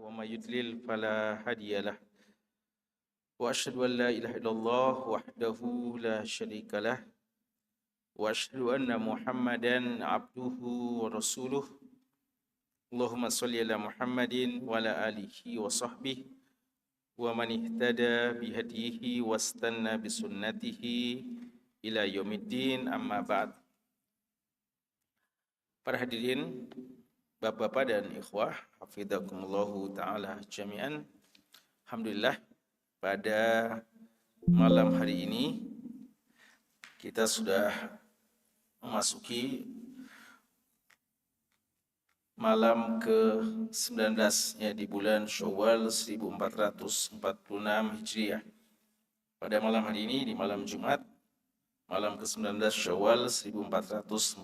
ومن يضلل فلا هادي له وأشهد أن لا إله إلا الله وحده لا شريك له وأشهد أن محمدا عبده ورسوله اللهم صل على محمد وعلى آله وصحبه ومن اهتدى بهديه واستنى بسنته إلى يوم الدين أما بعد. Para hadirin, bapak-bapak dan ikhwah, hafidhakumullahu ta'ala jami'an. Alhamdulillah, pada malam hari ini kita sudah memasuki malam ke-19 ya, di bulan Syawal 1446 Hijriah. Pada malam hari ini, di malam Jumat, malam ke-19 Syawal 1446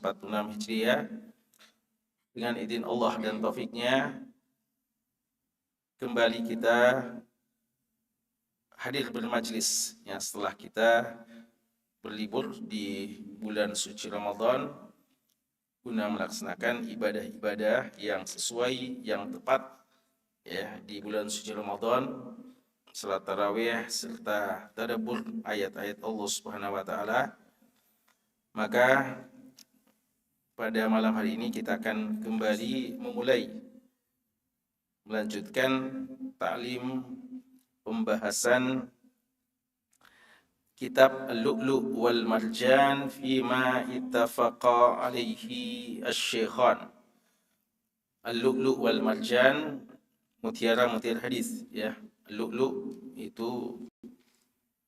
Hijriah, dengan izin Allah dan taufiknya, kembali kita hadir bermajlis ya, setelah kita berlibur di bulan suci Ramadan guna melaksanakan ibadah-ibadah yang sesuai, yang tepat ya di bulan suci Ramadan, salat tarawih serta tadabbur ayat-ayat Allah Subhanahu wa taala. Maka pada malam hari ini kita akan kembali melanjutkan ta'lim pembahasan kitab Al-Lu'lu' wal Marjan fima ittafaqa alaihi asy-syaikhan. Al-Lu'lu' wal Marjan, mutiara hadis ya. Al-Lu'lu' itu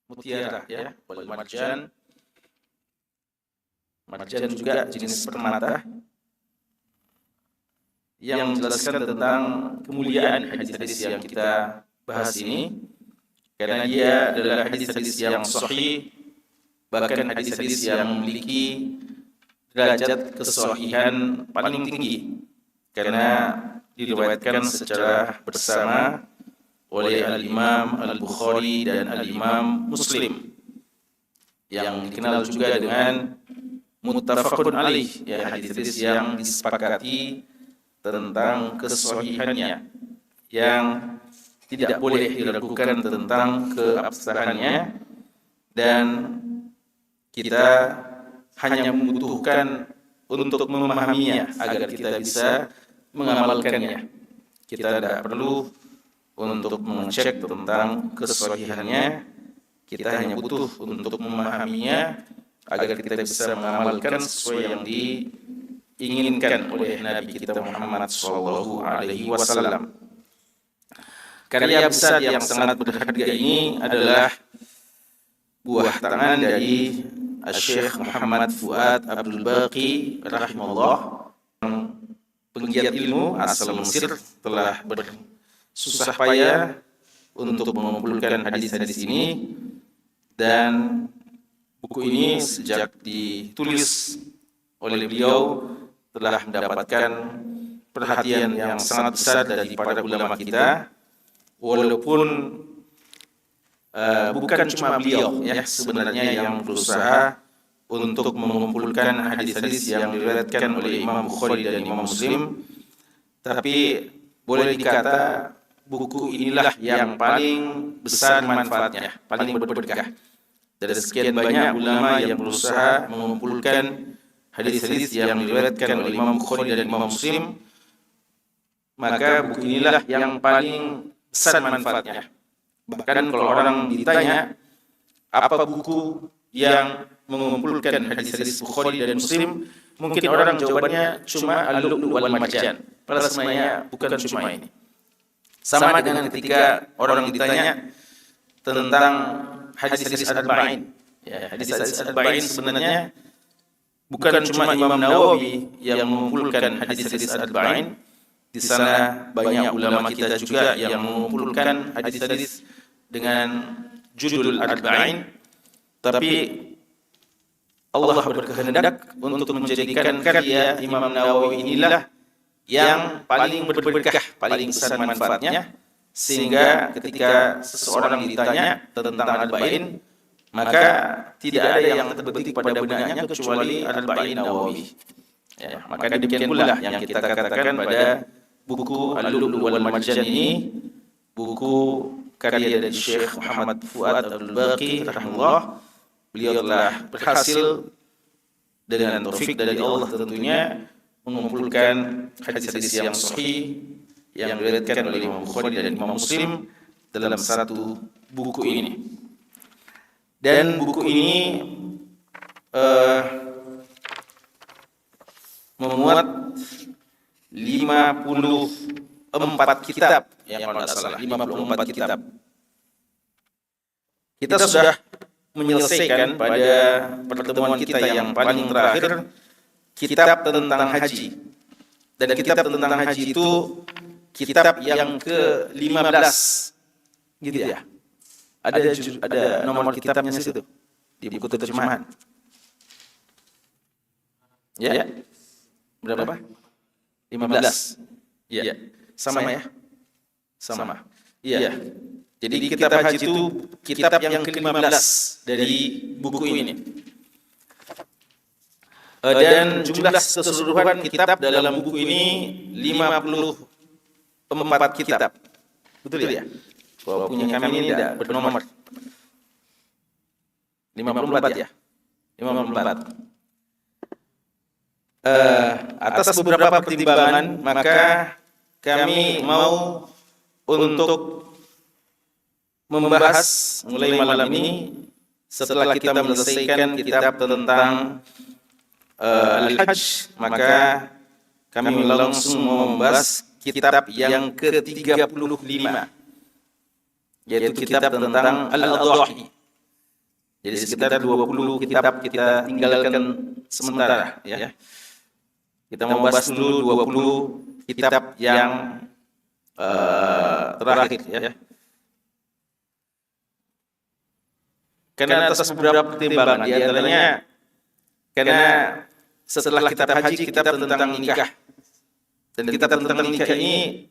mutiara ya, wal Marjan juga jenis permata yang menjelaskan tentang kemuliaan hadis-hadis yang kita bahas ini, karena dia adalah hadis-hadis yang sahih, bahkan hadis-hadis yang memiliki derajat kesahihan paling tinggi karena diriwayatkan secara bersama oleh Al-Imam Al-Bukhari dan Al-Imam Muslim, yang dikenal juga dengan muttafaqun alaih ya, hadis-hadis yang disepakati tentang kesahihannya, yang tidak boleh diragukan tentang keabsahannya, dan kita hanya membutuhkan untuk memahaminya agar kita bisa mengamalkannya. Kita tidak perlu untuk mengecek tentang kesahihannya, kita hanya butuh untuk memahaminya agar kita bisa mengamalkan sesuai yang diinginkan oleh Nabi kita Muhammad SAW. Karya besar yang sangat berharga ini adalah buah tangan dari Syekh Muhammad Fuad Abdul Baqi rahimahullah, penggiat ilmu asal Mesir, telah bersusah payah untuk mengumpulkan hadis-hadis ini, dan buku ini sejak ditulis oleh beliau telah mendapatkan perhatian yang sangat besar dari para ulama kita, walaupun bukan cuma beliau ya sebenarnya yang berusaha untuk mengumpulkan hadis-hadis yang diriwayatkan oleh Imam Bukhari dan Imam Muslim, tapi boleh dikata buku inilah yang paling besar manfaatnya, paling berberkah. Dari sekian banyak ulama yang berusaha mengumpulkan hadis-hadis yang diriwayatkan oleh Imam Bukhari dan Imam Muslim, maka buku inilah yang paling besar manfaatnya. Bahkan kalau orang ditanya apa buku yang mengumpulkan hadis-hadis Bukhari dan Muslim, mungkin orang jawabannya cuma Al-Lu'lu' wal Marjan. Padahal sebenarnya bukan cuma ini. Sama dengan ketika orang ditanya tentang hadis-hadis Arba'in. Ya, hadis-hadis Arba'in sebenarnya bukan cuma Imam Nawawi yang mengumpulkan hadis-hadis Arba'in. Di sana banyak ulama kita juga yang mengumpulkan hadis-hadis dengan judul Arba'in, tapi Allah berkehendak untuk menjadikan karya Imam Nawawi inilah yang paling berberkah, paling besar manfaatnya, sehingga ketika seseorang ditanya tentang Arba'in, maka tidak ada yang terbetik pada benaknya kecuali Arba'in Nawawi. Ya, maka demikian pula yang kita katakan pada buku Al-Lu'lu' wal Marjan ini buku karya dari Syekh Muhammad Fuad Abdul Baqi rahimahullah. Beliau telah berhasil dengan taufik dari Allah tentunya mengumpulkan hadis-hadis yang sahih yang diriwayatkan oleh Imam Bukhari dan Imam Muslim dalam satu buku ini. Dan buku ini memuat 54 kitab, yang kalau tidak salah 54 kitab. Kita sudah menyelesaikan pada pertemuan kita yang paling terakhir kitab tentang haji. Dan kitab tentang haji itu kitab yang ke-15, gitu ya. Ada nomor kitabnya situ di buku terjemahan. Ya. Berapa? 15. Iya. Sama ya? Sama. Iya. Jadi kitab haji itu kitab yang ke-15 dari buku ini. Dan jumlah keseluruhan kitab dalam buku ini 54 kitab. Betul ya? Kalau punya kami ini tidak bernomor. 54 ya? 54. Atas beberapa pertimbangan, maka kami mau untuk membahas mulai malam ini setelah kita menyelesaikan kitab tentang Al-Hajj, maka kami langsung membahas kitab yang ke-35, yaitu kitab tentang Al-Adhahi. Jadi sekitar 20 kitab kita tinggalkan sementara, ya. Kita membahas dulu 20 kitab yang terakhir, ya. Karena atas beberapa pertimbangan, di antaranya karena setelah kitab haji, kitab tentang nikah. Dan kitab tentang nikah ini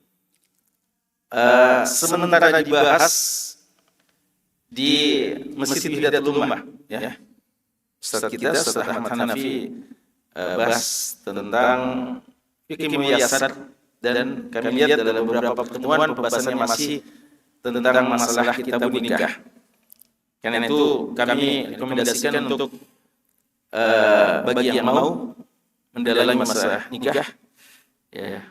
sementara dibahas di Masjid Hidayatul Ummah, ya. Ustaz kita, Ustaz Ahmad Hanafi, bahas tentang fikih muyassar, dan kami lihat dalam beberapa pertemuan pembahasannya masih tentang masalah kitab nikah. Karena itu kami rekomendasikan untuk bagi yang mau mendalami masalah nikah, ya,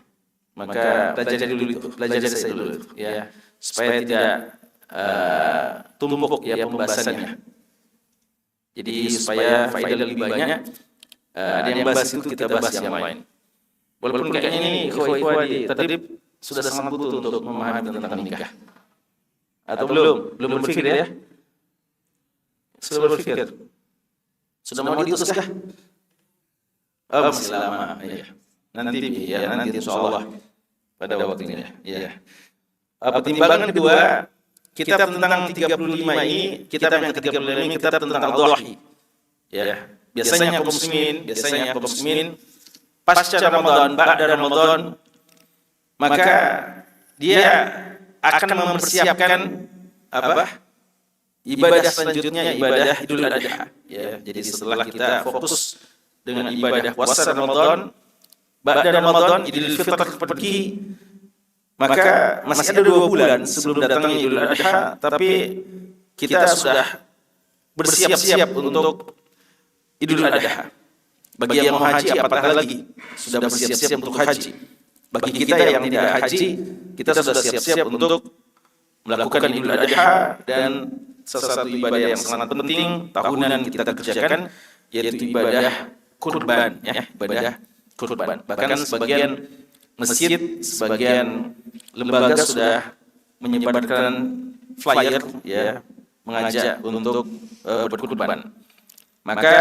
maka pelajari dulu itu, pelajari saya dulu itu, ya, supaya tidak tumpuk ya pembahasannya. Jadi supaya faedah lebih banyak, ada yang bahas itu, kita bahas yang lain. Walaupun kayaknya ini ikhwah-ikhwah di tadrib sudah sangat butuh untuk memahami tentang nikah. Atau belum berpikir ya? Sudah berpikir? Sudah mau diutus kah? Oh, masih lama, ya. Nanti insyaallah pada waktunya, ya. Pertimbangan kedua, kitab tentang 35 ini, kitab yang ke-35 ini kitab tentang Al-Adhahi. Ya, biasanya kaum muslimin pasca Ramadan, ba'da Ramadan, maka dia akan mempersiapkan ibadah selanjutnya, ibadah Idul Adha. Ya, jadi setelah kita fokus dengan ibadah puasa Ramadan, ba'da Ramadan, Idul Fitr pergi, maka masih ada 2 bulan sebelum datangnya Idul Adha, tapi kita sudah bersiap-siap untuk Idul Adha. Bagi yang mau haji, apatah lagi, sudah bersiap-siap untuk haji. Bagi kita yang tidak haji, kita sudah siap-siap untuk melakukan Idul Adha, dan salah satu ibadah yang sangat penting tahunan kita kerjakan, yaitu ibadah kurban, ya, ibadah kurban. Bahkan sebagian masjid, sebagian lembaga sudah menyebarkan flyer, ya, mengajak untuk berkurban. Maka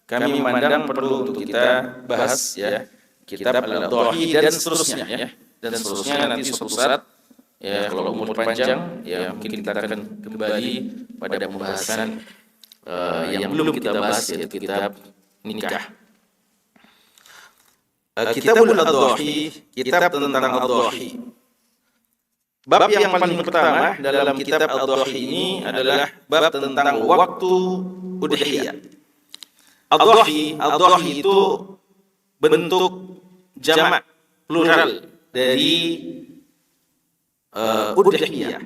kami memandang perlu untuk kita bahas, ya, kitab Al-Adhahi dan seterusnya, ya, dan seterusnya nanti suatu saat, ya, kalau umur panjang, ya, mungkin kita akan kembali pada pembahasan yang belum kita bahas, yaitu kitab nikah. Kitabul Adhahi, kitab tentang Adhahi. Bab yang paling pertama dalam kitab Adhahi ini adalah bab tentang waktu udhiyah. Adhahi itu bentuk jamak plural dari udhiyah.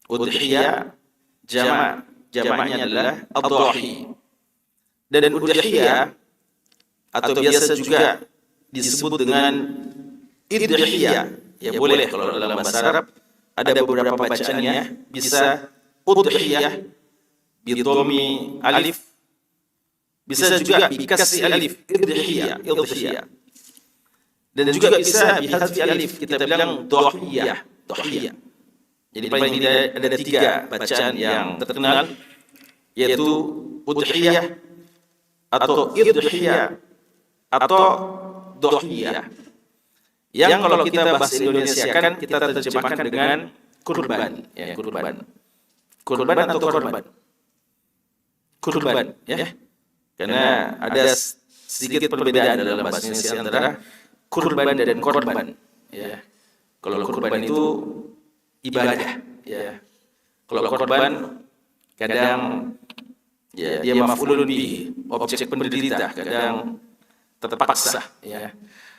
Udhiyah jamaknya adalah adhahi. Dan udhiyah atau biasa juga disebut dengan idhiyah. Ya boleh kalau dalam bahasa Arab ada beberapa bacaannya, bisa udhiyah bidhammi alif, bisa juga bikasri alif, idhiyah. Dan juga bisa bihadfi alif, kita bilang dhahiyah. Jadi paling tidak ada 3 bacaan yang terkenal, yaitu udhiyah atau idhiyah atau dhahiyah. Yang kalau kita bahasa Indonesiakan, kita terjemahkan dengan kurban, ya, kurban. Kurban atau korban? Kurban, ya. Karena ada sedikit perbedaan dalam bahasa Indonesia antara kurban dan korban, ya. Kalau kurban itu ibadah, ya. Kalau korban kadang ya dia maf'ulun bihi, objek penderita, kadang terpaksa, ya.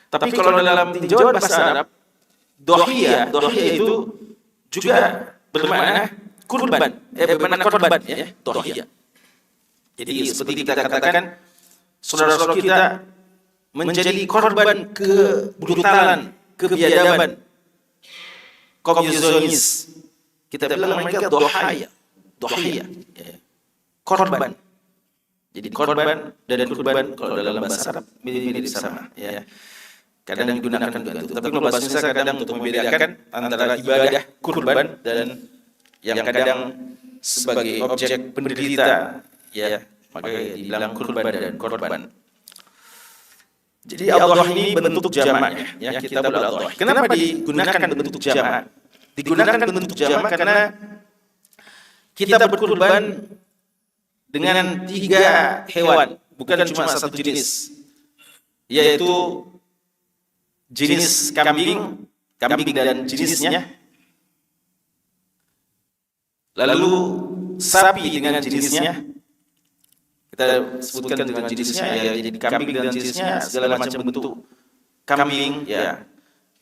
Tapi kalau dalam tinjauan bahasa Arab, dhahiyah itu juga bermakna kurban, bermakna korban, ya, dhahiyah. Jadi seperti kita katakan, saudara-saudara kita menjadi korban kebrutalan, kebiadaban kaum Zionis. Kita bilang mereka dhahiyah, ya. Korban. Jadi korban dan kurban kalau dalam bahasa Arab mirip-mirip sama, ya. Kadang digunakan juga itu. Tapi kalau bahasa Indonesia kadang untuk membedakan antara ibadah kurban dan yang kadang sebagai objek penderita, ya, maka dibilang kurban dan korban. Jadi adhah ini bentuk jamaknya, ya, kita adhah. Kenapa digunakan bentuk jamak? Digunakan bentuk jamak karena kita berkurban dengan 3 hewan, bukan cuma satu jenis, yaitu jenis kambing dan jenisnya, lalu sapi dengan jenisnya. Kita sebutkan dengan jenisnya, ya, jadi kambing dan jenisnya segala macam bentuk kambing, ya,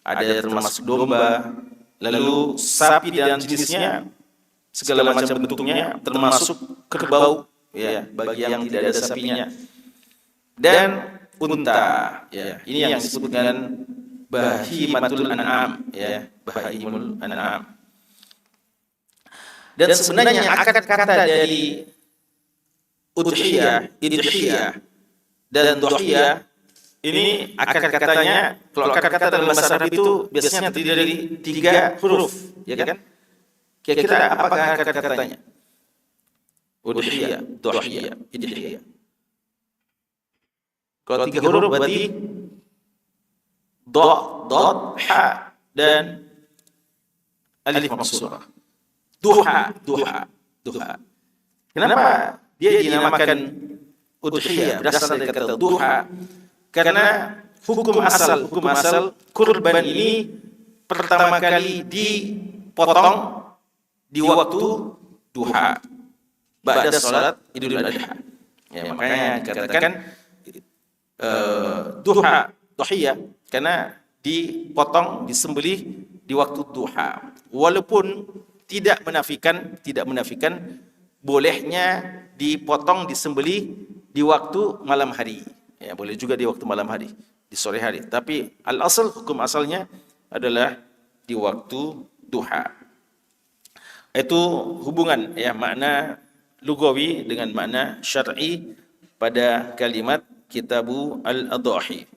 ada termasuk domba, lalu sapi dan jenisnya segala macam bentuknya, termasuk kerbau, ya, bagi yang tidak ada sapinya, dan unta, ya. Ini yang disebut dengan bahimatul an'am, ya, bahimul an'am. Dan sebenarnya akar kata dari udhiyah, idhiyah, dan dhahiyah ini akar katanya, kalau akar kata dalam bahasa Arab itu biasanya terdiri dari 3 huruf, ya kan? Kira-kira apakah akar katanya? Udhiyah, dhahiyah, idhiyah. Kalau 3 huruf berarti dot, ha, dan alif maqsurah. Duha. Kenapa dia dinamakan udhiyah berasal dari kata duha? Karena hukum asal kurban ini pertama kali dipotong di waktu duha, ba'da salat Idul Adha. Ya, makanya dikatakan dhahiyah karena dipotong, disembelih di waktu duha. Walaupun tidak menafikan bolehnya dipotong, disembelih di waktu malam hari. Ya, boleh juga di waktu malam hari, di sore hari. Tapi al-asal, hukum asalnya adalah di waktu duha. Itu hubungan, ya, makna lugawi dengan makna syar'i pada kalimat kitabu al-adhahi.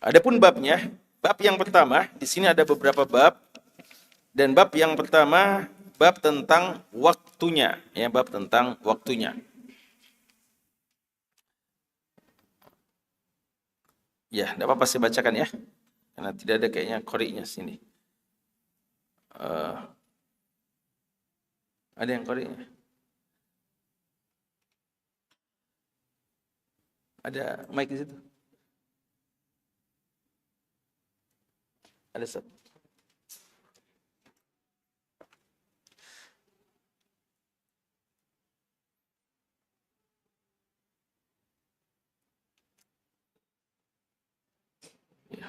Adapun babnya, bab yang pertama, di sini ada beberapa bab, dan bab yang pertama bab tentang waktunya, ya, bab tentang waktunya. Ya, tidak apa-apa saya bacakan, ya, karena tidak ada kayaknya qori'nya sini. Ada yang qori'nya? Ada mic di situ? Ada satu.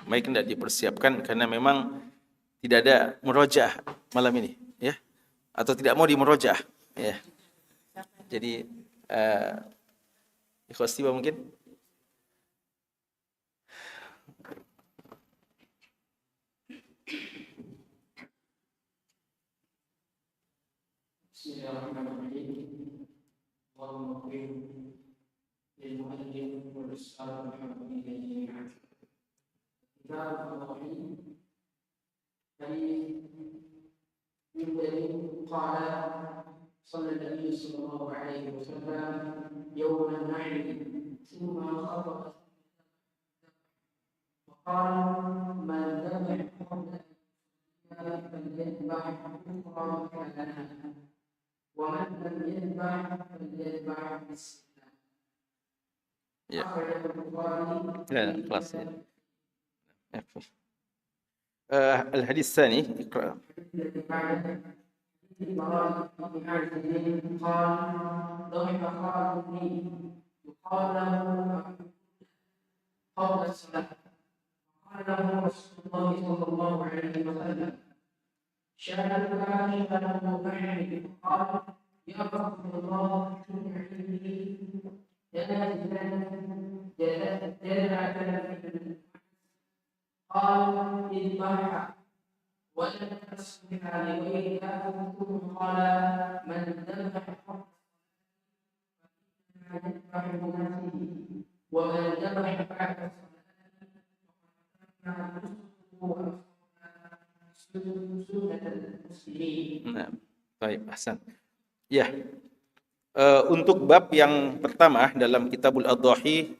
Baik, tidak dipersiapkan karena memang tidak ada murojaah malam ini, ya, atau tidak mau dimurojaah, ya. Jadi ikhwas tiba mungkin. Bismillahirrahmanirrahim. Allahumma qim lil mu'allif wal ustadz Muhammad bin قال صلى النبي صلى الله عليه وسلم يوم النحر ثم خطب وقال من ذبح قبل فليذبح أخرى كلنا ومن لم يذبح فليذبح بسم الله. أخرجه البخاري. خلاص. الحديث الثاني اقرأ. قال ضحك خالدني يقال له قبل الصلاة قال له رسول الله صلى الله عليه وسلم شهدك شهد محمد قال يا رسول الله تدعي قال اذبح ولم تصبح لغيرك ثم قال من ذبح يذبح بنفسه ومن ذبح بعد سنة المسلمين. Nah, baik, ahsan. Ya. Untuk bab yang pertama dalam Kitabul Adhahi,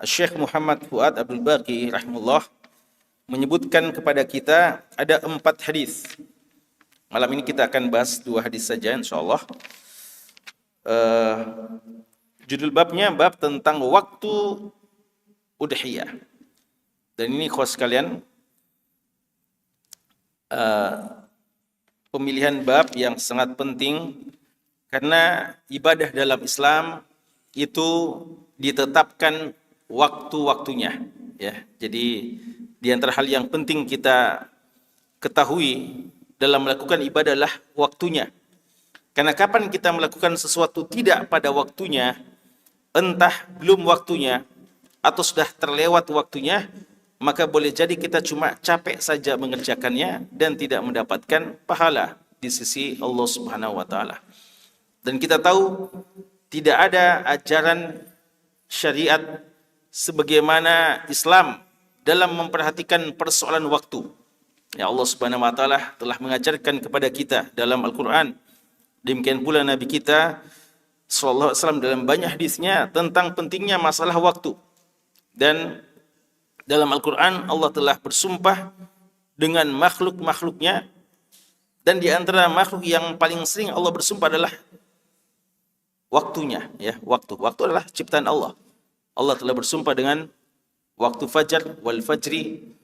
Syekh Muhammad Fuad Abdul Baqi rahimahullah menyebutkan kepada kita ada 4 hadis. Malam ini kita akan bahas 2 hadis saja insyaallah. Judul babnya bab tentang waktu udhiyah. Dan ini khos sekalian pemilihan bab yang sangat penting karena ibadah dalam Islam itu ditetapkan waktu-waktunya, ya. Jadi di antara hal yang penting kita ketahui dalam melakukan ibadah adalah waktunya. Karena kapan kita melakukan sesuatu tidak pada waktunya, entah belum waktunya atau sudah terlewat waktunya, maka boleh jadi kita cuma capek saja mengerjakannya dan tidak mendapatkan pahala di sisi Allah Subhanahu wa taala. Dan kita tahu tidak ada ajaran syariat sebagaimana Islam dalam memperhatikan persoalan waktu. Ya, Allah Subhanahu wa taala telah mengajarkan kepada kita dalam Al-Qur'an. Demikian pula Nabi kita sallallahu alaihi wasallam dalam banyak hadisnya tentang pentingnya masalah waktu. Dan dalam Al-Qur'an Allah telah bersumpah dengan makhluk-makhluknya, dan di antara makhluk yang paling sering Allah bersumpah adalah waktunya, ya, waktu. Waktu adalah ciptaan Allah. Allah telah bersumpah dengan waktu fajar wal fajri.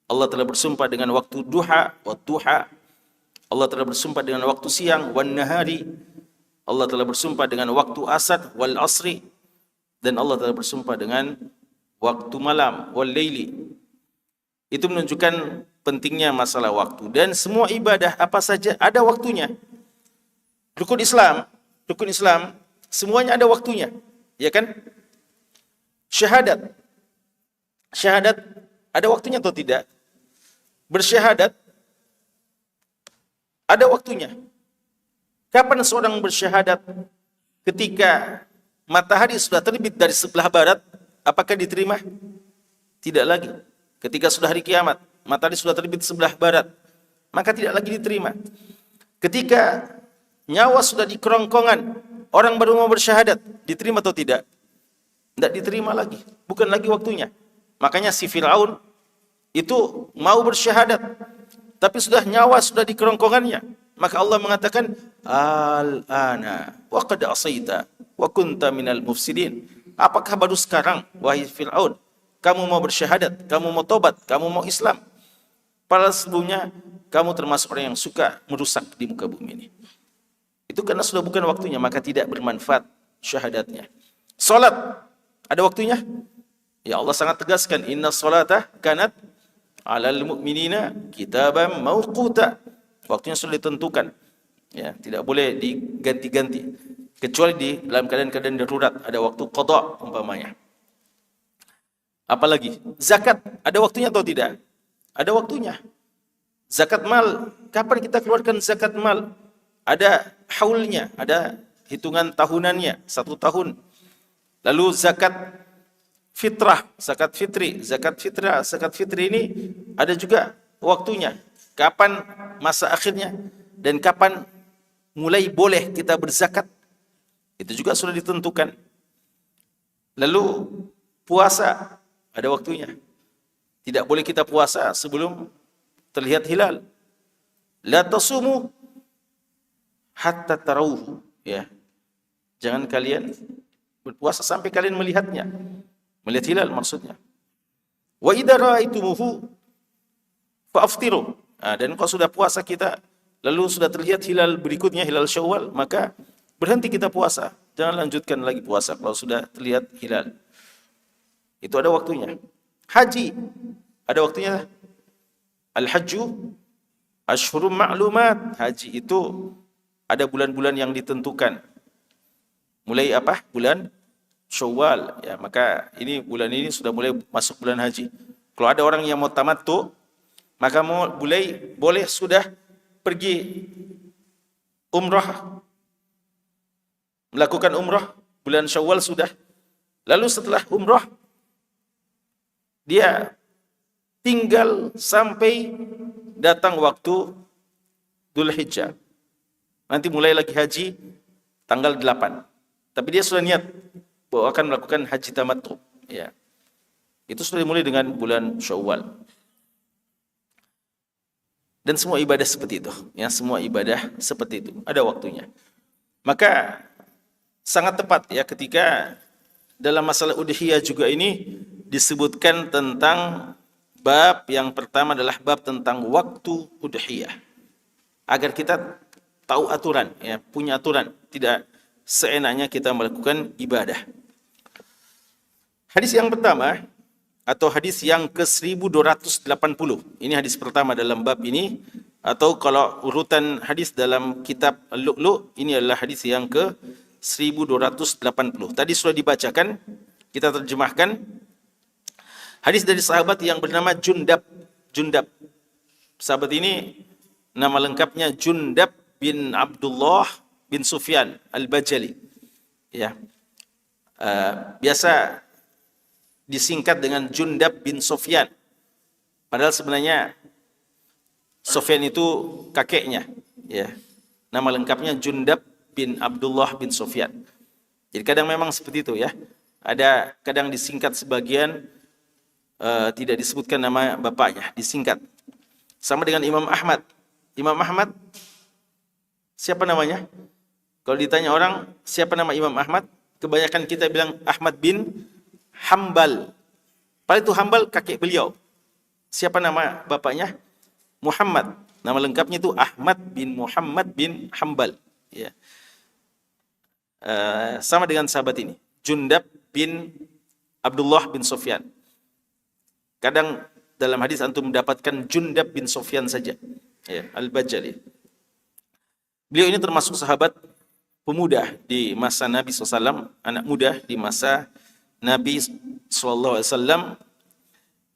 Allah telah bersumpah dengan waktu duha wa duha. Allah telah bersumpah dengan waktu siang wan nahari. Allah telah bersumpah dengan waktu asar wal asri. Dan Allah telah bersumpah dengan waktu malam wal laili. Itu menunjukkan pentingnya masalah waktu. Dan semua ibadah apa saja ada waktunya. Rukun Islam semuanya ada waktunya, ya kan? Syahadat ada waktunya atau tidak? Bersyahadat ada waktunya. Kapan seorang bersyahadat? Ketika matahari sudah terbit dari sebelah barat, apakah diterima? Tidak lagi. Ketika sudah hari kiamat, matahari sudah terbit sebelah barat, maka tidak lagi diterima. Ketika nyawa sudah di kerongkongan, orang baru mau bersyahadat, diterima atau tidak? Tidak diterima lagi, bukan lagi waktunya. Makanya si Fir'aun itu mau bersyahadat, tapi nyawa sudah di kerongkongannya. Maka Allah mengatakan, Al-ana wa qad asaita wa kunta minal mufsidin. Apakah baru sekarang, wahai Fir'aun, kamu mau bersyahadat, kamu mau tobat, kamu mau Islam? Padahal sebelumnya kamu termasuk orang yang suka merusak di muka bumi ini. Itu karena sudah bukan waktunya, maka tidak bermanfaat syahadatnya. Salat ada waktunya? Ya, Allah sangat tegaskan, inna salata kanat 'alal mu'minina kitaban mawquta. Waktunya sudah ditentukan. Ya, tidak boleh diganti-ganti kecuali di dalam keadaan-keadaan darurat, ada waktu qada umpamanya. Apalagi zakat, ada waktunya atau tidak? Ada waktunya. Zakat mal, kapan kita keluarkan zakat mal? Ada haulnya, ada hitungan tahunannya, 1 tahun. Lalu zakat fitrah, zakat fitri, zakat fitrah, zakat fitri ini ada juga waktunya. Kapan masa akhirnya dan kapan mulai boleh kita berzakat, itu juga sudah ditentukan. Lalu puasa ada waktunya. Tidak boleh kita puasa sebelum terlihat hilal. La tasumu hatta tarawuhu, ya. Jangan kalian berpuasa sampai kalian melihatnya. Melihat hilal maksudnya. Wa idza ra'aitumuhu fa'aftiru. Dan kalau sudah puasa kita lalu sudah terlihat hilal berikutnya, hilal Syawal, maka berhenti kita puasa. Jangan lanjutkan lagi puasa kalau sudah terlihat hilal. Itu ada waktunya. Haji ada waktunya. Al-hajju asyhurum ma'lumat. Haji itu ada bulan-bulan yang ditentukan. Mulai apa? Bulan Syawal. Ya, maka ini bulan ini sudah mulai masuk bulan haji. Kalau ada orang yang mau tamattu, maka boleh sudah pergi umrah, melakukan umrah bulan Syawal sudah. Lalu setelah umrah dia tinggal sampai datang waktu Dzulhijjah. Nanti mulai lagi haji tanggal 8. Tapi dia sudah niat bahwa akan melakukan haji tamattu, ya. Itu sudah dimulai dengan bulan Syawal. Dan semua ibadah seperti itu, ya, semua ibadah seperti itu, ada waktunya. Maka sangat tepat ya ketika dalam masalah udhiyah juga ini disebutkan tentang bab yang pertama adalah bab tentang waktu udhiyah. Agar kita tahu aturan, ya, punya aturan, tidak seenaknya kita melakukan ibadah. Hadis yang pertama atau hadis yang ke-1280. Ini hadis pertama dalam bab ini, atau kalau urutan hadis dalam kitab Al-Lu'lu', ini adalah hadis yang ke-1280. Tadi sudah dibacakan, kita terjemahkan. Hadis dari sahabat yang bernama Jundab. Sahabat ini nama lengkapnya Jundab bin Abdullah bin Sufyan Al-Bajali. Ya. Biasa disingkat dengan Jundab bin Sufyan. Padahal sebenarnya Sufyan itu kakeknya, ya. Nama lengkapnya Jundab bin Abdullah bin Sufyan. Jadi kadang memang seperti itu, ya. Ada kadang disingkat sebagian, tidak disebutkan nama bapaknya, disingkat. Sama dengan Imam Ahmad. Imam Ahmad siapa namanya? Kalau ditanya orang siapa nama Imam Ahmad, kebanyakan kita bilang Ahmad bin Hambal. Padahal itu Hambal kakek beliau. Siapa nama bapaknya? Muhammad. Nama lengkapnya itu Ahmad bin Muhammad bin Hambal. Ya. Sama dengan sahabat ini, Jundab bin Abdullah bin Sufyan. Kadang dalam hadis antum mendapatkan Jundab bin Sufyan saja, ya, Al-Bajali. Beliau ini termasuk sahabat pemuda di masa Nabi SAW, anak muda di masa Nabi SAW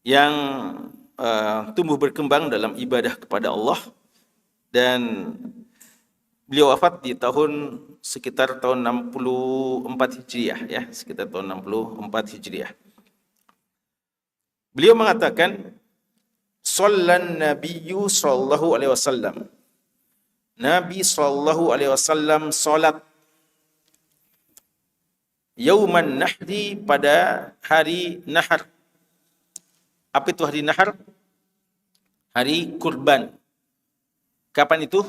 yang tumbuh berkembang dalam ibadah kepada Allah, dan beliau wafat di sekitar tahun 64 Hijriah, ya, sekitar tahun 64 Hijriah. Beliau mengatakan, "Shallan Nabiyyu sallallahu alaihi wasallam." Nabi sallallahu alaihi wasallam salat Yauman Nahri, pada hari Nahar. Apa itu hari Nahar? Hari kurban. Kapan itu?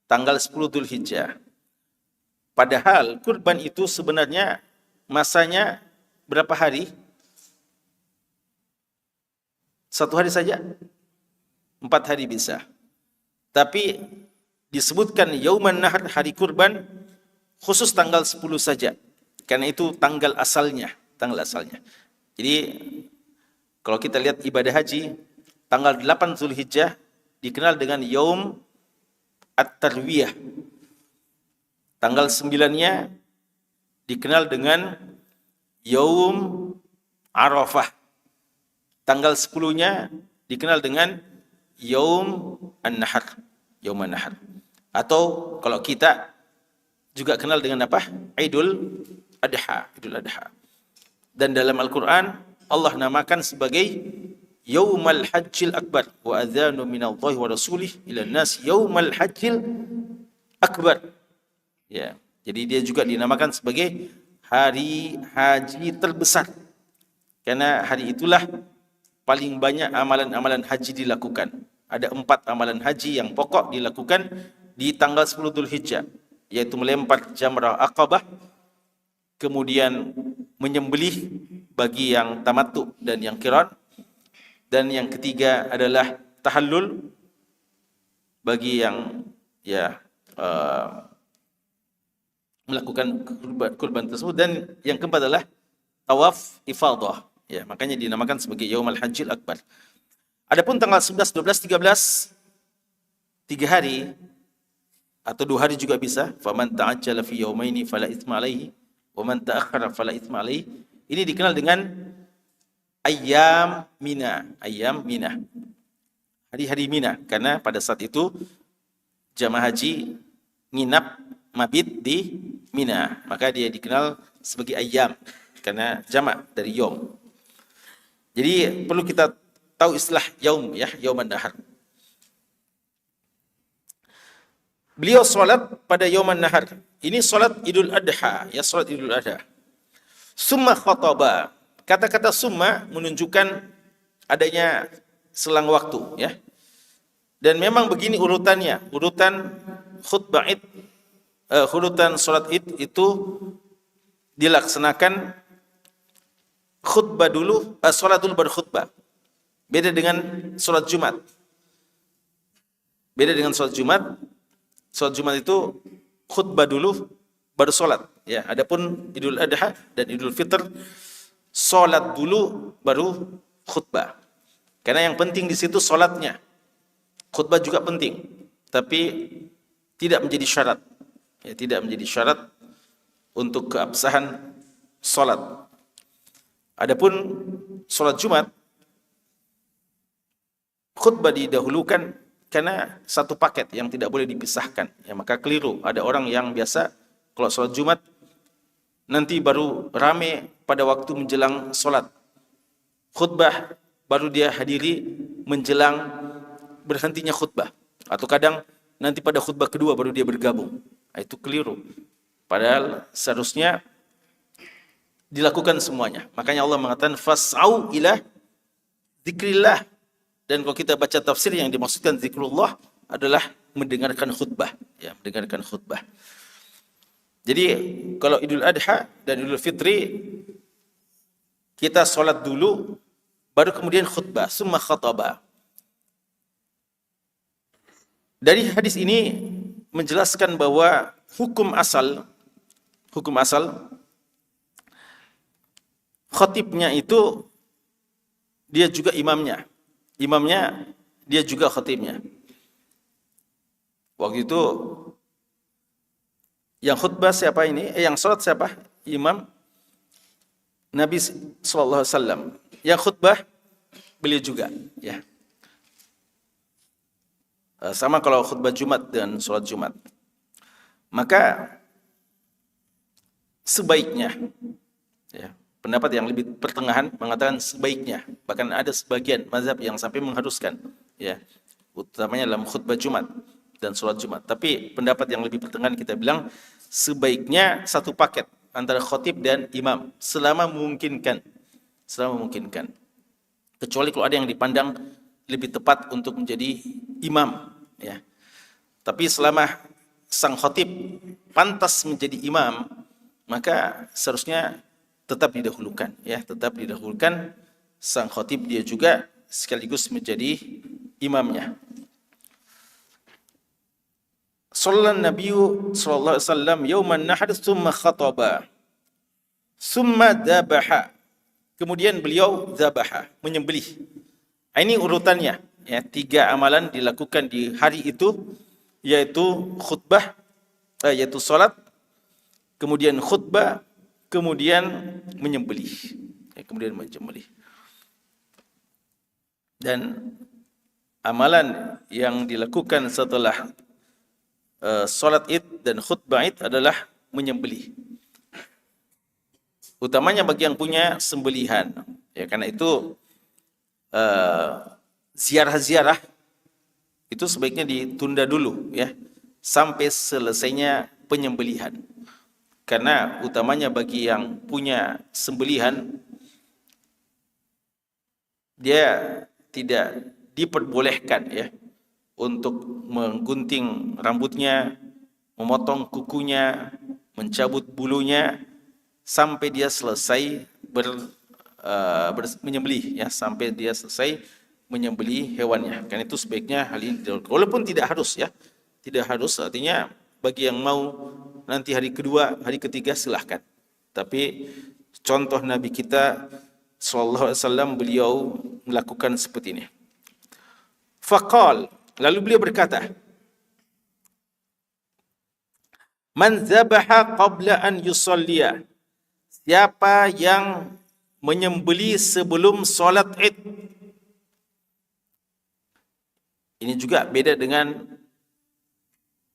Tanggal 10 Dzulhijjah. Padahal kurban itu sebenarnya masanya berapa hari? 1 hari saja? 4 hari bisa. Tapi disebutkan Yauman Nahar, hari kurban, khusus tanggal 10 saja. Karena itu tanggal asalnya. Jadi Kalau kita lihat ibadah haji, tanggal 8 Zulhijjah dikenal dengan Yaum At-Tarwiyah. Tanggal 9-nya dikenal dengan Yaum Arafah. Tanggal 10-nya dikenal dengan Yaum An-Nahar. Yaum An-Nahar. Atau kalau kita juga kenal dengan apa? Idul Adha. Idul Adha. Dan dalam Al-Quran, Allah namakan sebagai Yaumal Hajjil Akbar. Wa adhanu minallahi wa rasulih ila nas Yaumal Hajjil Akbar. Ya, jadi dia juga dinamakan sebagai hari haji terbesar. Karena hari itulah paling banyak amalan-amalan haji dilakukan. Ada 4 amalan haji yang pokok dilakukan di tanggal 10 Dzulhijjah, yaitu melempar jamrah Aqabah, kemudian menyembelih bagi yang tamattu dan yang qiran, dan yang ketiga adalah tahallul bagi yang melakukan kurban tersebut, dan yang keempat adalah tawaf ifadah. Ya, makanya dinamakan sebagai Yaumul Hajjil Akbar. Adapun tanggal 11, 12, 13, 3 hari atau 2 hari juga bisa. Faman ta'ajjala fi yaumaini fala itsma alaihi wa man ta'akhkhara fala itsma alaihi. Ini dikenal dengan Ayyam Mina, Ayyam Mina. Hari-hari Mina, karena pada saat itu jamaah haji nginap mabit di Mina, maka dia dikenal sebagai Ayyam karena jamak dari Yom. Jadi perlu kita tahu istilah Yaum, ya, Yauman Nahar. Beliau salat pada Yauman Nahar. Ini salat Idul Adha, ya, salat Idul Adha. Summa khataba. Kata-kata summa menunjukkan adanya selang waktu, ya. Dan memang begini urutannya, urutan khutbah Id, urutan salat Id itu dilaksanakan khutbah dulu, salat dulu baru khutbah. Beda dengan salat Jumat. Beda dengan salat Jumat. Salat Jumat itu khutbah dulu baru salat, ya. Adapun Idul Adha dan Idul Fitr salat dulu baru khutbah. Karena yang penting di situ salatnya. Khutbah juga penting, tapi tidak menjadi syarat. Ya, tidak menjadi syarat untuk keabsahan salat. Adapun salat Jumat, khutbah didahulukan karena satu paket yang tidak boleh dipisahkan. Ya, maka keliru. Ada orang yang biasa kalau salat Jumat nanti baru rame pada waktu menjelang salat. Khutbah baru dia hadiri menjelang berhentinya khutbah. Atau kadang nanti pada khutbah kedua baru dia bergabung. Nah, itu keliru. Padahal seharusnya dilakukan semuanya. Makanya Allah mengatakan fas'au ila dzikrillah. Dan kalau kita baca tafsir, yang dimaksudkan zikrullah adalah mendengarkan khutbah, ya, mendengarkan khutbah. Jadi kalau Idul Adha dan Idul Fitri kita sholat dulu baru kemudian khutbah, summa khataba. Dari hadis ini menjelaskan bahwa hukum asal khatibnya itu dia juga imamnya. Imamnya dia juga khatibnya. Waktu itu yang khutbah siapa ini? Yang salat siapa? Imam Nabi sallallahu alaihi wasallam. Yang khutbah beliau juga, ya. Sama kalau khutbah Jumat dan salat Jumat. Maka sebaiknya, ya, pendapat yang lebih pertengahan mengatakan sebaiknya, bahkan ada sebagian mazhab yang sampai mengharuskan, ya, utamanya dalam khutbah Jumat dan sholat Jumat. Tapi pendapat yang lebih pertengahan kita bilang sebaiknya satu paket antara khotib dan imam selama memungkinkan, kecuali kalau ada yang dipandang lebih tepat untuk menjadi imam, ya. Tapi selama sang khotib pantas menjadi imam, maka seharusnya tetap didahulukan, ya, tetap didahulukan sang khotib, dia juga sekaligus menjadi imamnya. Sallallahu Nabiyyu sallallahu alaihi wasallam yauman nahr tsumma khataba tsumma dabaha kemudian beliau zabaha, menyembelih. Ini urutannya, ya, 3 amalan dilakukan di hari itu, yaitu khutbah, yaitu salat, kemudian khutbah, kemudian menyembelih. Kemudian menyembelih. Dan amalan yang dilakukan setelah salat Id dan khutbah Id adalah menyembelih. Utamanya bagi yang punya sembelihan. Ya, karena itu ziarah-ziarah itu sebaiknya ditunda dulu, ya, sampai selesainya penyembelihan. Karena utamanya bagi yang punya sembelihan, dia tidak diperbolehkan, ya, untuk menggunting rambutnya, memotong kukunya, mencabut bulunya sampai dia selesai menyembelih, ya, sampai dia selesai menyembelih hewannya. Kan itu sebaiknya hal ini walaupun tidak harus, ya, tidak harus, artinya bagi yang mau nanti hari kedua, hari ketiga silahkan. Tapi contoh Nabi kita sallallahu alaihi wasallam, beliau melakukan seperti ini. Faqal, lalu beliau berkata, man zabaha qabla an yusalliya, siapa yang menyembelih sebelum salat Id. Ini juga beda dengan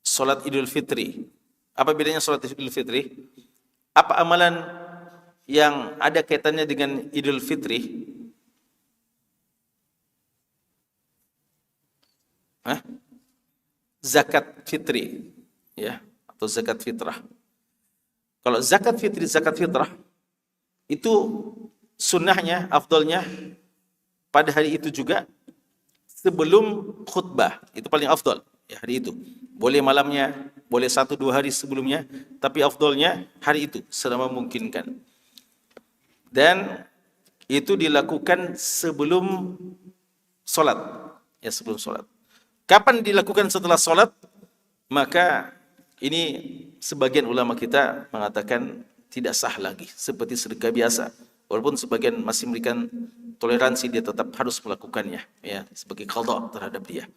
salat Idul Fitri. Apa bedanya salat Idul Fitri? Apa amalan yang ada kaitannya dengan Idul Fitri? Zakat fitri, ya, atau zakat fitrah. Kalau zakat fitri, zakat fitrah itu sunnahnya, afdalnya pada hari itu juga sebelum khutbah, itu paling afdal, ya, hari itu. Boleh malamnya, boleh 1-2 hari sebelumnya, tapi afdalnya hari itu selama memungkinkan. Dan itu dilakukan sebelum salat, ya, sebelum salat. Kapan dilakukan setelah salat? Maka ini sebagian ulama kita mengatakan tidak sah lagi, seperti sedekah biasa. Walaupun sebagian masih memberikan toleransi, dia tetap harus melakukannya, ya, sebagai qadha terhadap dia.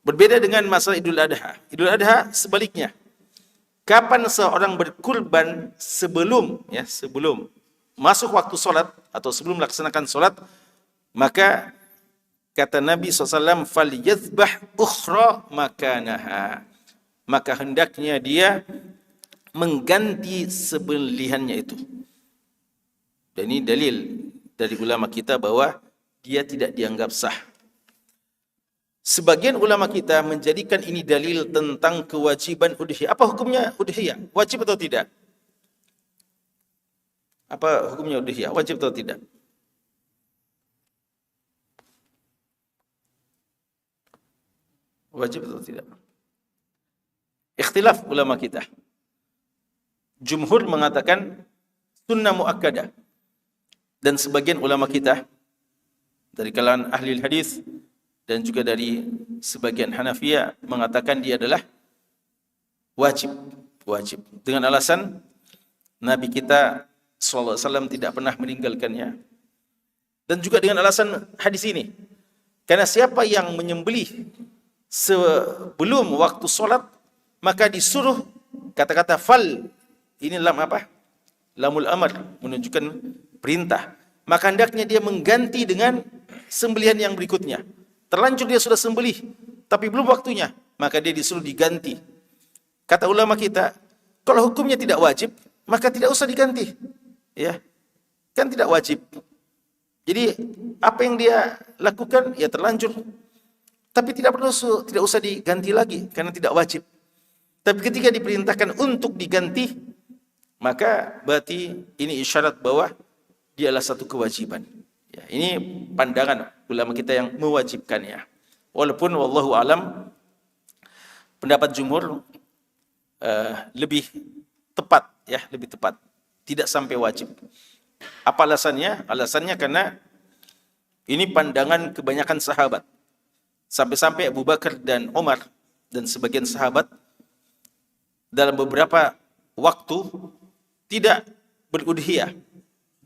Berbeda dengan masalah Idul Adha. Idul Adha sebaliknya. Kapan seorang berkurban sebelum, ya, sebelum masuk waktu salat atau sebelum melaksanakan salat, maka kata Nabi SAW, falyazbah ukhra makanaha, maka hendaknya dia mengganti sembelihannya itu. Dan ini dalil dari ulama kita bahwa dia tidak dianggap sah. Sebagian ulama kita menjadikan ini dalil tentang kewajiban udhiyah. Apa hukumnya udhiyah? Wajib atau tidak? Apa hukumnya udhiyah? Wajib atau tidak? Wajib atau tidak? Ikhtilaf ulama kita. Jumhur mengatakan sunnah muakkadah. Dan sebagian ulama kita dari kalangan ahli hadis dan juga dari sebagian Hanafiyah mengatakan dia adalah wajib. Wajib. Dengan alasan Nabi kita SAW tidak pernah meninggalkannya. Dan juga dengan alasan hadis ini. Karena siapa yang menyembelih sebelum waktu sholat, maka disuruh kata-kata fal. Ini lam apa? Lamul amr, menunjukkan perintah. Maka hendaknya dia mengganti dengan sembelihan yang berikutnya. Terlanjur dia sudah sembelih, tapi belum waktunya, maka dia disuruh diganti. Kata ulama kita, kalau hukumnya tidak wajib, maka tidak usah diganti. Ya, kan tidak wajib. Jadi apa yang dia lakukan, ya terlanjur. Tapi tidak usah diganti lagi, karena tidak wajib. Tapi ketika diperintahkan untuk diganti, maka berarti ini isyarat bahwa dia adalah satu kewajiban. Ya, ini pandangan ulama kita yang mewajibkannya. Walaupun wallahu alam, pendapat jumhur lebih tepat, ya, lebih tepat. Tidak sampai wajib. Apa alasannya? Alasannya karena ini pandangan kebanyakan sahabat. Sampai-sampai Abu Bakar dan Umar dan sebagian sahabat dalam beberapa waktu tidak berudhiyah,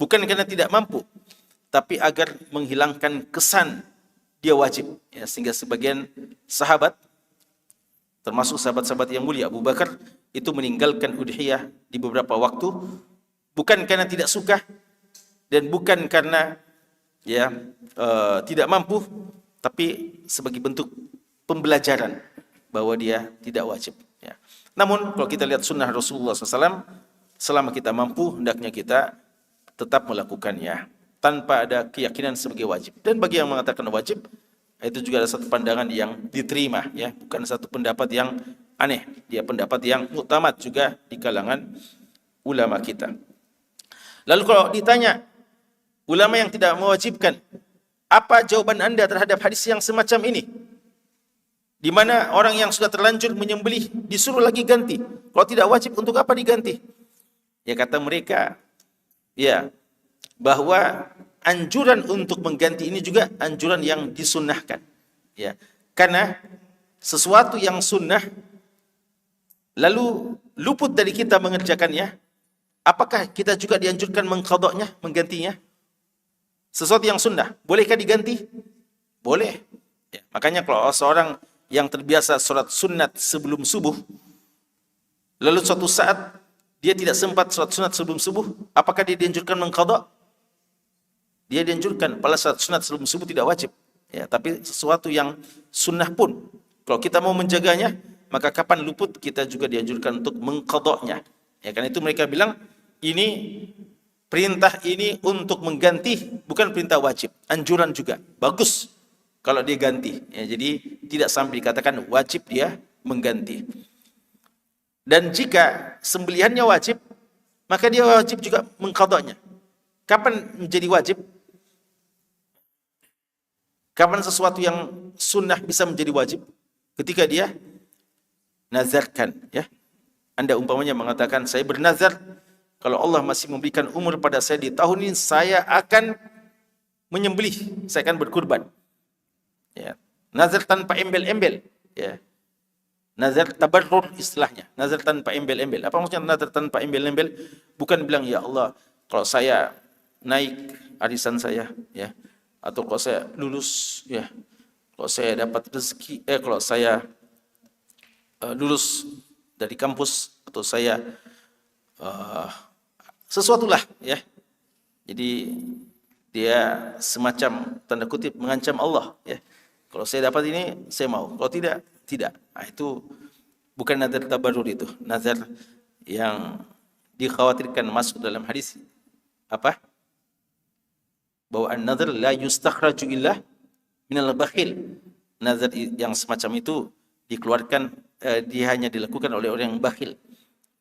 Bukan karena tidak mampu, tapi agar menghilangkan kesan dia wajib. Ya, sehingga sebagian sahabat, termasuk sahabat-sahabat yang mulia, Abu Bakar, itu meninggalkan udhiyah di beberapa waktu, bukan karena tidak suka, dan bukan karena tidak mampu, tapi sebagai bentuk pembelajaran bahwa dia tidak wajib. Ya. Namun kalau kita lihat sunnah Rasulullah SAW, selama kita mampu, hendaknya kita tetap melakukannya tanpa ada keyakinan sebagai wajib. Dan bagi yang mengatakan wajib, itu juga ada satu pandangan yang diterima, ya, bukan satu pendapat yang aneh. Dia pendapat yang muktamad juga di kalangan ulama kita. Lalu kalau ditanya ulama yang tidak mewajibkan, apa jawaban Anda terhadap hadis yang semacam ini? Di mana orang yang sudah terlanjur menyembelih disuruh lagi ganti. Kalau tidak wajib, untuk apa diganti? Ya, kata mereka, ya, bahwa anjuran untuk mengganti ini juga anjuran yang disunnahkan. Ya, karena sesuatu yang sunnah lalu luput dari kita mengerjakannya, apakah kita juga dianjurkan mengqadanya, menggantinya? Sesuatu yang sunnah, bolehkah diganti? Boleh. Ya, makanya kalau seorang yang terbiasa sholat sunat sebelum subuh, lalu suatu saat dia tidak sempat sholat sunat sebelum subuh, apakah dia dianjurkan mengqadha? Dia dianjurkan. Pada saat sunat sebelum subuh tidak wajib. Ya, tapi sesuatu yang sunnah pun, kalau kita mau menjaganya, maka kapan luput kita juga dianjurkan untuk mengqadhanya. Ya, karena itu mereka bilang ini perintah ini untuk mengganti, bukan perintah wajib, anjuran juga. Bagus kalau dia ganti. Ya, jadi tidak sampai dikatakan wajib dia mengganti. Dan jika sembelihannya wajib, maka dia wajib juga mengqadhanya. Kapan menjadi wajib? Kapan sesuatu yang sunnah bisa menjadi wajib? Ketika dia nazarkan, ya. Anda umpamanya mengatakan, saya bernazar kalau Allah masih memberikan umur pada saya di tahun ini, saya akan menyembelih, saya akan berkurban. Ya. Nazar tanpa embel-embel, ya. Nazar tabarrur istilahnya, nazar tanpa embel-embel. Apa maksudnya nazar tanpa embel-embel? Bukan bilang, ya Allah, kalau saya naik arisan saya, ya, atau kalau saya lulus, ya, kalau saya dapat rezeki, kalau saya lulus dari kampus, atau saya sesuatu lah, ya. Jadi dia semacam tanda kutip mengancam Allah, ya. Kalau saya dapat ini, saya mau. Kalau tidak, tidak. Nah, itu bukan nazar tabarrur, itu nazar yang dikhawatirkan masuk dalam hadis apa? Bahwa an-nazar la yustakhraju illa minal bakhil. Nazar yang semacam itu dikeluarkan, dia hanya dilakukan oleh orang yang bakhil.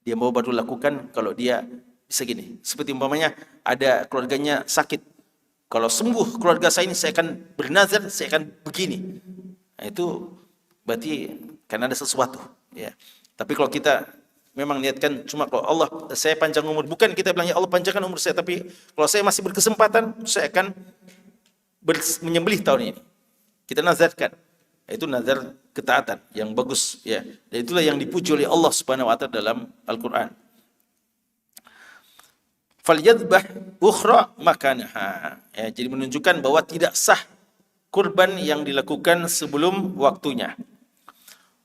Dia mau baru lakukan kalau dia bisa gini. Seperti umpamanya ada keluarganya sakit. Kalau sembuh keluarga saya ini, saya akan bernazar, saya akan begini. Nah, itu berarti karena ada sesuatu, ya. Tapi kalau kita memang niatkan cuma kalau Allah, saya panjang umur, bukan kita bilang ya Allah panjangkan umur saya, tapi kalau saya masih berkesempatan, saya akan menyembelih tahun ini. Kita nazarkan. Itu nazar ketaatan yang bagus, ya. Dan itulah yang dipuji oleh Allah Subhanahu wa taala dalam Al-Qur'an. Falyadbah ukhra makanaha. Ya, jadi menunjukkan bahwa tidak sah kurban yang dilakukan sebelum waktunya.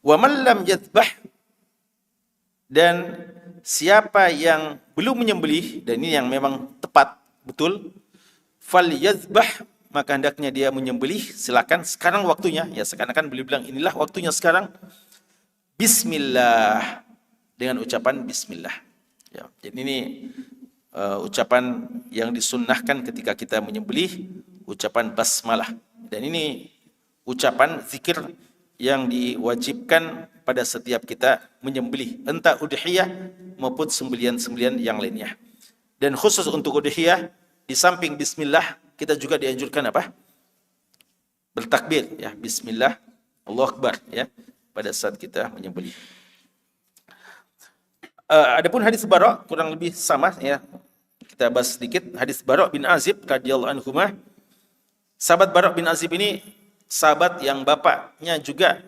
Wa man lam yadbah, dan siapa yang belum menyembelih, dan ini yang memang tepat betul, falyadbah, maka hendaknya dia menyembelih. Silakan, sekarang waktunya, ya. Seakan-akan beliau bilang inilah waktunya sekarang. Bismillah, dengan ucapan bismillah. Ya, jadi ini ucapan yang disunnahkan ketika kita menyembelih, ucapan basmalah. Dan ini ucapan zikir yang diwajibkan pada setiap kita menyembelih, entah udhiyah maupun sembelihan-sembelihan yang lainnya. Dan khusus untuk udhiyah, di samping bismillah, kita juga dianjurkan apa? Bertakbir, ya, bismillah, Allahu Akbar, ya, pada saat kita menyembelih. Adapun hadis Bara kurang lebih sama, ya. Kita bahas sedikit hadis Bara bin Azib radhiyallahu anhu. Sahabat Bara bin Azib ini sahabat yang bapaknya juga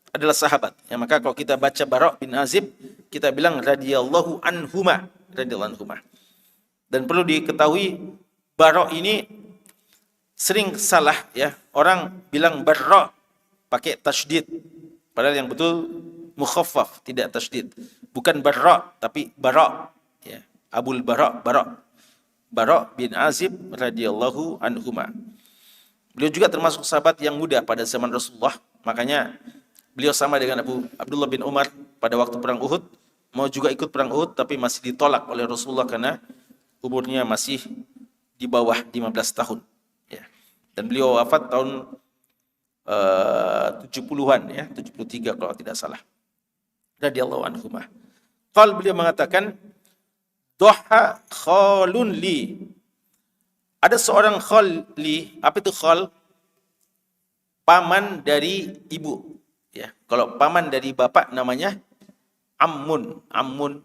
adalah sahabat. Ya, maka kalau kita baca Bara bin Azib, kita bilang radhiyallahu anhuma, radhiyallahu anhuma. Dan perlu diketahui bara ini sering salah ya. Orang bilang bara pakai tasydid. Padahal yang betul mukhaffaf, tidak tasydid. Bukan bara tapi bara ya. Abul Bara, Bara bin Azib radhiyallahu anhuma. Beliau juga termasuk sahabat yang muda pada zaman Rasulullah. Makanya beliau sama dengan Abdullah bin Umar pada waktu perang Uhud, mau juga ikut perang Uhud tapi masih ditolak oleh Rasulullah karena umurnya masih di bawah 15 tahun. Ya. Dan beliau wafat tahun 70-an ya, 73 kalau tidak salah. Radhiyallahu anhuma. Beliau mengatakan, "Duha khalun li." Ada seorang khal li, apa itu khal? Paman dari ibu. Ya, kalau paman dari bapak namanya ammun. Ammun,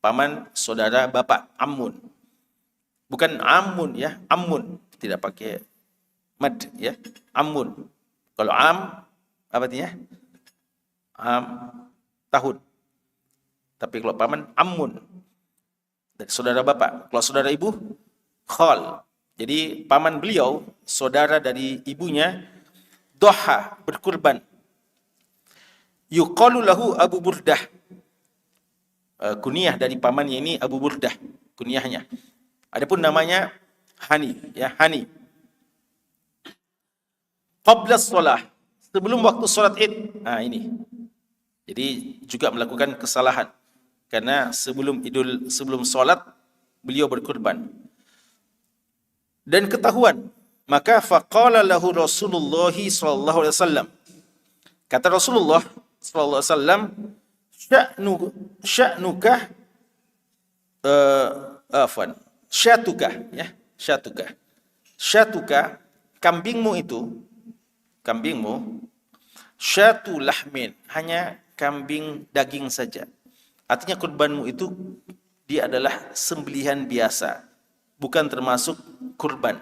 paman saudara bapak, ammun. Bukan amun ya, ammun. Tidak pakai mad ya, ammun. Kalau am, apa artinya? Tahun. Tapi kalau paman, ammun. Dari saudara bapak. Kalau saudara ibu, khal. Jadi paman beliau, saudara dari ibunya, doha, berkurban. Yuqalu lahu Abu Burdah. Kunyah dari pamannya ini Abu Burdah, kunyahnya. Adapun namanya Hani, ya Hani. Qabla shalah, sebelum waktu salat Id. Nah ini. Jadi juga melakukan kesalahan karena sebelum salat beliau berkurban. Dan ketahuan, maka faqala lahu Rasulullah sallallahu alaihi wasallam. Kata Rasulullah sallallahu alaihi wasallam, sya'nuka syatuka ya, syatuka kambingmu syatu lahmin, hanya kambing daging saja. Artinya kurbanmu itu dia adalah sembelihan biasa, bukan termasuk kurban.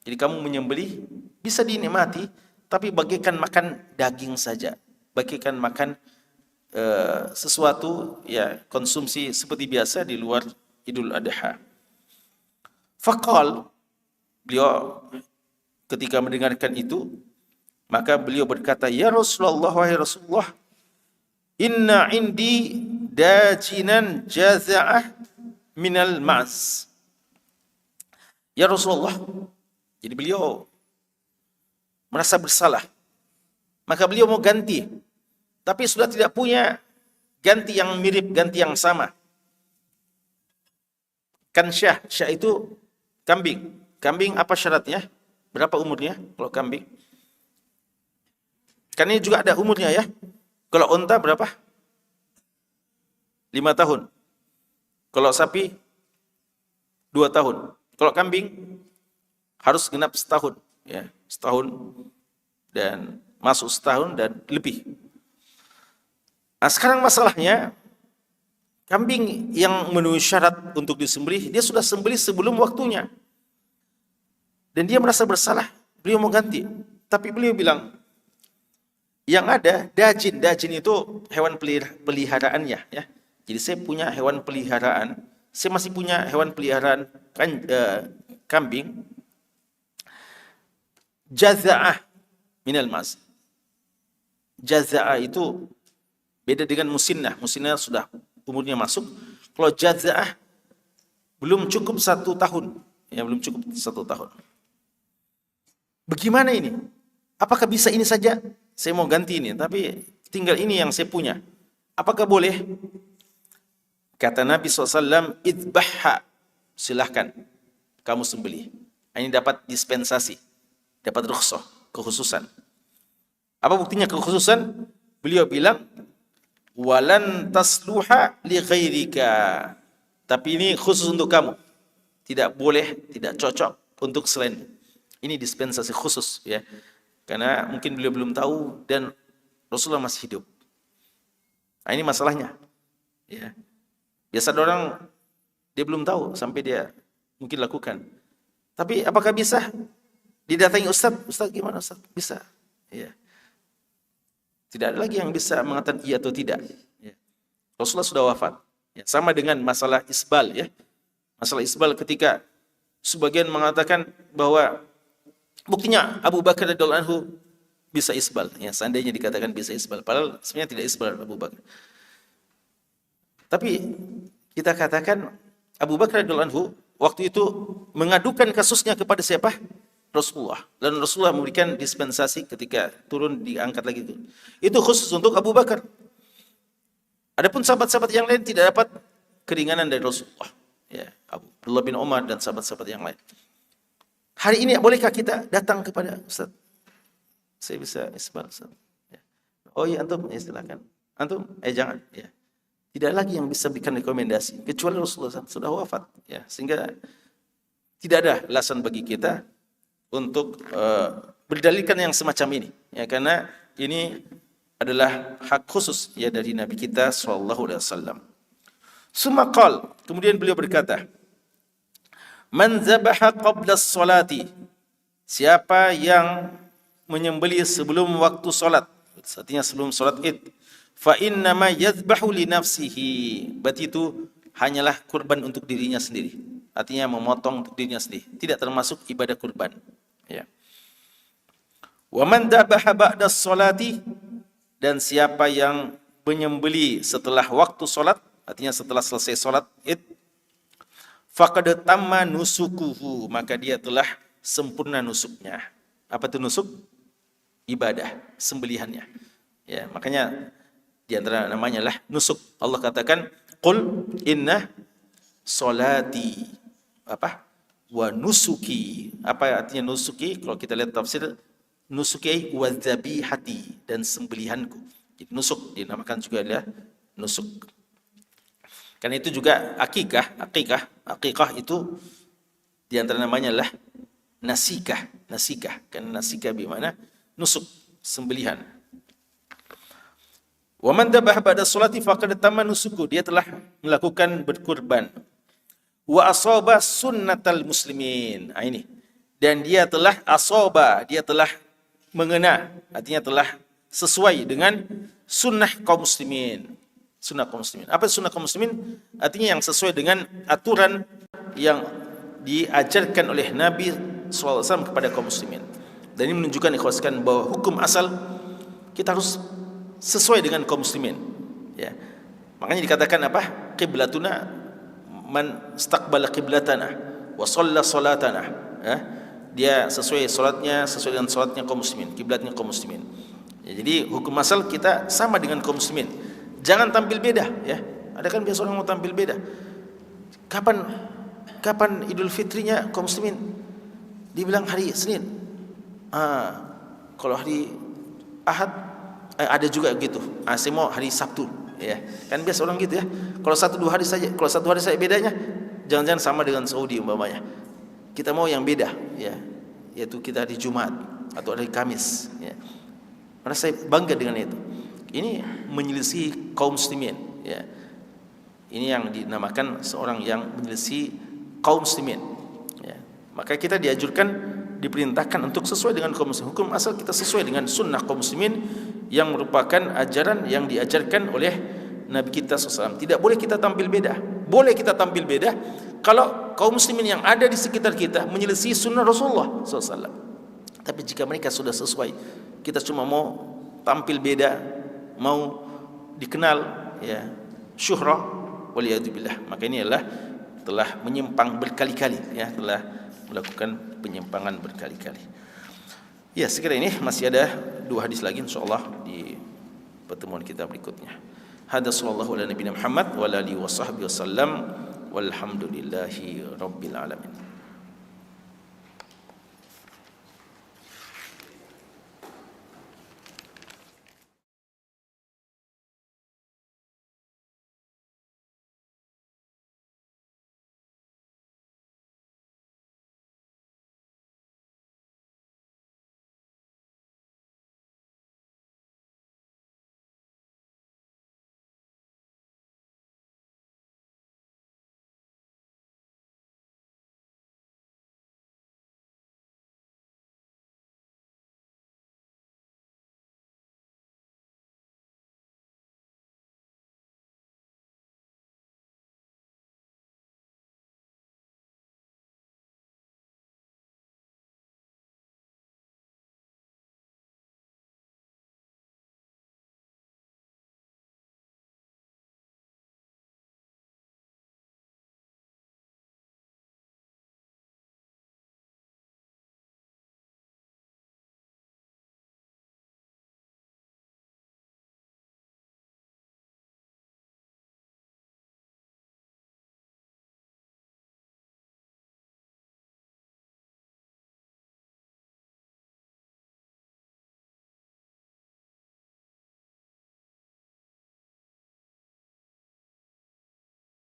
Jadi kamu menyembelih bisa dinikmati, tapi bagaikan makan daging saja, bagaikan makan sesuatu ya, konsumsi seperti biasa di luar Idul Adha. Faqal, beliau ketika mendengarkan itu, maka beliau berkata, "Ya Rasulullah, wahai Rasulullah, inna indi dajinan jaza'ah minal ma'z." Ya Rasulullah, jadi beliau merasa bersalah. Maka beliau mau ganti, tapi sudah tidak punya ganti yang mirip, ganti yang sama. Kan syah itu kambing. Kambing apa syaratnya? Berapa umurnya kalau kambing? Kan ini juga ada umurnya ya. Kalau unta berapa? 5 tahun. Kalau sapi 2 tahun. Kalau kambing harus genap setahun, ya, setahun dan masuk setahun dan lebih. Nah, sekarang masalahnya kambing yang memenuhi syarat untuk disembelih, dia sudah sembelih sebelum waktunya. Dan dia merasa bersalah, beliau mau ganti. Tapi beliau bilang, yang ada dajin itu hewan peliharaannya, ya. Jadi saya punya hewan peliharaan, saya masih punya hewan peliharaan kambing. Jaza'ah minal mas. Jaza'ah itu beda dengan musinnah. Musinnah sudah umurnya masuk. Kalau jaza'ah belum cukup 1 tahun. Ya, belum cukup 1 tahun. Bagaimana ini? Apakah bisa ini saja? Saya mau ganti ini, tapi tinggal ini yang saya punya. Apakah boleh? Kata Nabi SAW, idbahha, silahkan kamu sembelih. Ini dapat dispensasi, dapat rukhsah, kekhususan. Apa buktinya kekhususan? Beliau bilang, walan tasluha li ghairika. Tapi ini khusus untuk kamu. Tidak boleh, tidak cocok untuk selain. Ini dispensasi khusus ya. Karena mungkin beliau belum tahu dan Rasulullah masih hidup. Nah, ini masalahnya. Ya. Biasa ada orang dia belum tahu sampai dia mungkin lakukan. Tapi apakah bisa didatangi Ustaz gimana Ustaz? Bisa. Ya. Tidak ada lagi yang bisa mengatakan iya atau tidak. Ya. Rasulullah sudah wafat. Ya. Sama dengan masalah isbal ya. Masalah isbal ketika sebagian mengatakan bahwa buktinya Abu Bakar radhiyallahu anhu bisa isbal, ya seandainya dikatakan bisa isbal, padahal sebenarnya tidak isbal Abu Bakar. Tapi kita katakan Abu Bakar radhiyallahu anhu waktu itu mengadukan kasusnya kepada siapa? Rasulullah. Dan Rasulullah memberikan dispensasi ketika turun diangkat lagi itu. Itu khusus untuk Abu Bakar. Adapun sahabat-sahabat yang lain tidak dapat keringanan dari Rasulullah. Ya, Abdullah bin Umar dan sahabat-sahabat yang lain. Hari ini bolehkah kita datang kepada Ustaz? Saya bisa isbal, Ustaz. Ya. Oh iya, antum, ya silakan. Antum, jangan. Ya. Tidak lagi yang bisa berikan rekomendasi kecuali Rasulullah SAW sudah wafat. Ya, sehingga tidak ada alasan bagi kita untuk berdalilkan yang semacam ini. Ya, karena ini adalah hak khusus ya dari Nabi kita sallallahu alaihi wasallam. Summa qala, kemudian beliau berkata, man zabaha qabla as-salati, siapa yang menyembelih sebelum waktu salat, artinya sebelum salat Id, fa inna ma yadhbahu li nafsihi, berarti itu hanyalah kurban untuk dirinya sendiri, artinya memotong untuk dirinya sendiri, tidak termasuk ibadah kurban. Ya. Wa man dhabaha ba'da as-salati, dan siapa yang menyembelih setelah waktu salat, artinya setelah selesai salat Id, faqad tamma nusukuhu, maka dia telah sempurna nusuknya. Apa itu nusuk? Ibadah, sembelihannya. Ya, makanya di antara namanya lah nusuk. Allah katakan, "Qul inna salati apa? Wa nusuki." Apa artinya nusuki? Kalau kita lihat tafsir, nusuki wa dzabihati, dan sembelihanku. Jadi nusuk dinamakan juga adalah nusuk. Karena itu juga akikah itu di antara namanya lah nasikah. Karena nasikah bimana nusuk, sembelihan. Wa man dhabaha ba'da sholati faqad tamma nusuku, dia telah melakukan berkurban. Wa asaba sunnatal muslimin. Ini. Dan dia telah dia telah mengena, artinya telah sesuai dengan sunnah kaum muslimin. Sunnah kaum muslimin. Apa sunnah kaum muslimin? Artinya yang sesuai dengan aturan yang diajarkan oleh Nabi SAW kepada kaum muslimin. Dan ini menunjukkan ikhwaskan bahwa hukum asal kita harus sesuai dengan kaum muslimin. Ya. Makanya dikatakan apa? Qiblatuna man istaqbala qiblatana wa shalla salatana. Ya. Dia sesuai salatnya, sesuai dengan salatnya kaum muslimin, kiblatnya kaum muslimin. Ya, jadi hukum asal kita sama dengan kaum muslimin. Jangan tampil beda, ya. Ada kan biasa orang mau tampil beda. Kapan Idul Fitrinya kaum muslimin? Dibilang hari Senin. Kalau hari Ahad ada juga gitu. Saya mau hari Sabtu, ya. Kan biasa orang gitu ya. Kalau 1-2 hari saja, kalau 1 hari saja bedanya, jangan-jangan sama dengan Saudi umpamanya. Kita mau yang beda, ya. Yaitu kita hari Jumat atau hari Kamis, ya. Karena saya bangga dengan itu. Ini menyelisih kaum muslimin, ya. Ini yang dinamakan seorang yang menyelisih kaum muslimin, ya. Maka kita diperintahkan untuk sesuai dengan kaum muslimin. Hukum asal kita sesuai dengan sunnah kaum muslimin yang merupakan ajaran yang diajarkan oleh Nabi kita SAW. Tidak boleh kita tampil beda. Boleh kita tampil beda kalau kaum muslimin yang ada di sekitar kita menyelisih sunnah Rasulullah SAW. Tapi jika mereka sudah sesuai, kita cuma mau tampil beda, mau dikenal, ya, syuhrah, waliyadzubillah, maka ini adalah telah menyimpang berkali-kali, ya, telah melakukan penyimpangan berkali-kali. Ya, sekiranya ini masih ada 2 hadis lagi insyaallah di pertemuan kita berikutnya. Hadza sallallahu ala nabiyina Muhammad wa ala alihi washabbihi wasallam walhamdulillahi rabbil alamin.